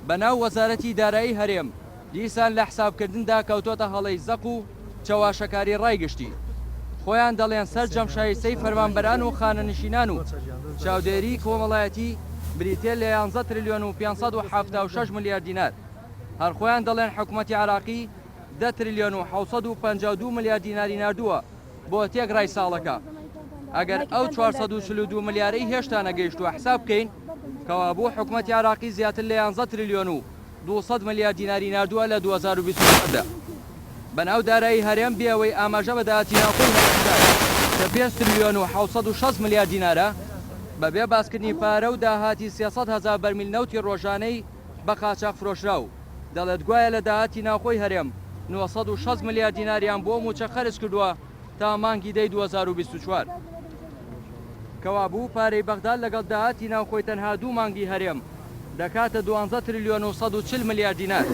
بەناو وەزارەتی دارایی هەرێم دیسان لە حسابکردندا کەوتۆتە هەڵەی زەق و چەواشەکاری ڕایگشتی. خۆیان دەڵێن سەر جەمشایستەی فەرمانبەران و خانەنشینان و چاودێری کۆمەڵایەتی بریتێ لە 11 تریلیۆن و 576 ملیار دینار. هەر خۆیان دەڵێن حکوومەتی عراقی 10 تریلیۆن و 752 ملیار دیناری نردووە بۆ تێگڕای ساڵەکە. ئەگەر ئەو 442 ملیارەی هێشتا نەگەیشتووە حساب بکەین کەوا بۆ حکوومەتی عراقی زیاتر لە 11 تریلیۆن و 200 ملیار دیناری نردووە لە 2024دا. بەناو دارایی هەرێم بێەوەی ئاماژە بە داهاتی ناوخۆی هەرێمدا کە 5 تریلیۆن و 760 ملیار دینارە بەبێ باسکردنی پارە و داهاتی 300,000 بەرمیل نەوتی ڕۆژانەی بە قاچاق فرۆشرا و دەڵێت گوایە لە داهاتی ناوخۆی هەرێم 960 ملیار دیناریان بۆ موچە خەرج کردووە تا مانگی دەی 2024. کەوا بوو پارەی بەغداد لەگەڵ داهاتی ناوخۆی تەنها دوو مانگی هەرێم دەکاتە 12 تریلیۆن و 140 ملیار دینار.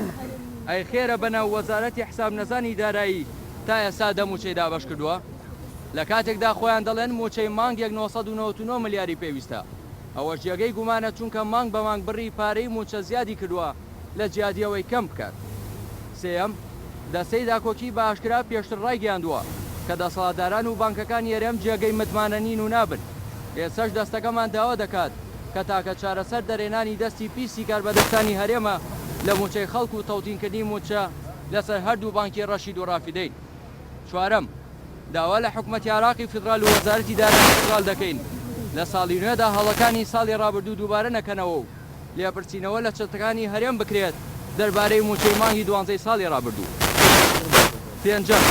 ئەی خێرە بەناو وەزارەتی حساب نەزانی دارایی تا ئێستا دەموچەی دابەش کردووە لە کاتێکدا خۆیان دەڵێن موچەی مانگێک 999 ملیاری پێویستە. ئەوە جێگەی گومانە چونکە مانگ بە مانگ بڕی پارەی موچە زیادی کردووە لە جیادیەوەی کەم بکات. سێەم دەستەی داکۆکی بە ئاشکرا پێشتر ڕایگەیاندووە کە دەسەڵاتداران و بانکەکان یێرەم جێگەی متمانە نین و نابن. ئێسەش دەستەکەمان داوا دەکات کە تاکە چارەسەر دەرێنانی دەستی پیسی کاربەدەستانی هەرێمە لە موچەی خەڵک و تەوتینکردنی موچە لەسەر هەردوو بانکی ڕەشید و ڕافیدەین. چوارەم داوا لە حکوومەتی عراقی فیدرال و وەزارەتی دارایی فیدرال دەکەین لە ساڵی نوێدا هەڵەکانی ساڵی ڕابردوو دووبارە نەکەنەوە و لێپرسینەوە لە چەتەکانی هەرێم بکرێت دەربارەی موچەی مانگی 12 ساڵی ڕابردوو. پێنجەم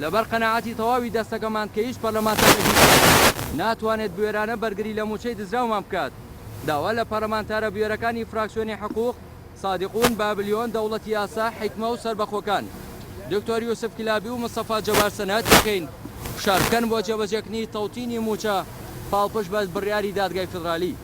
لەبەر قەناعەتی تەواوی دەستەکەمان کە هیچ پەرلەمانتارێکی ناتوانێت بوێرانە بەرگری لە موچەی دزراومان بکات داوا لە پەرلەمانتارە بوێرەکانی فراکسیۆنی حقوق سادقون بابلیۆن دەوڵەتی یاسا حیکمە و سەربەخۆکان دکتۆر یوسف کلابی و مستەفا جەبار سەنات دەکەین فشار بکەن بۆ جێبەجێکردنی تەوتینی موچە پاڵپشت بە بڕیاری دادگای فیدرالی.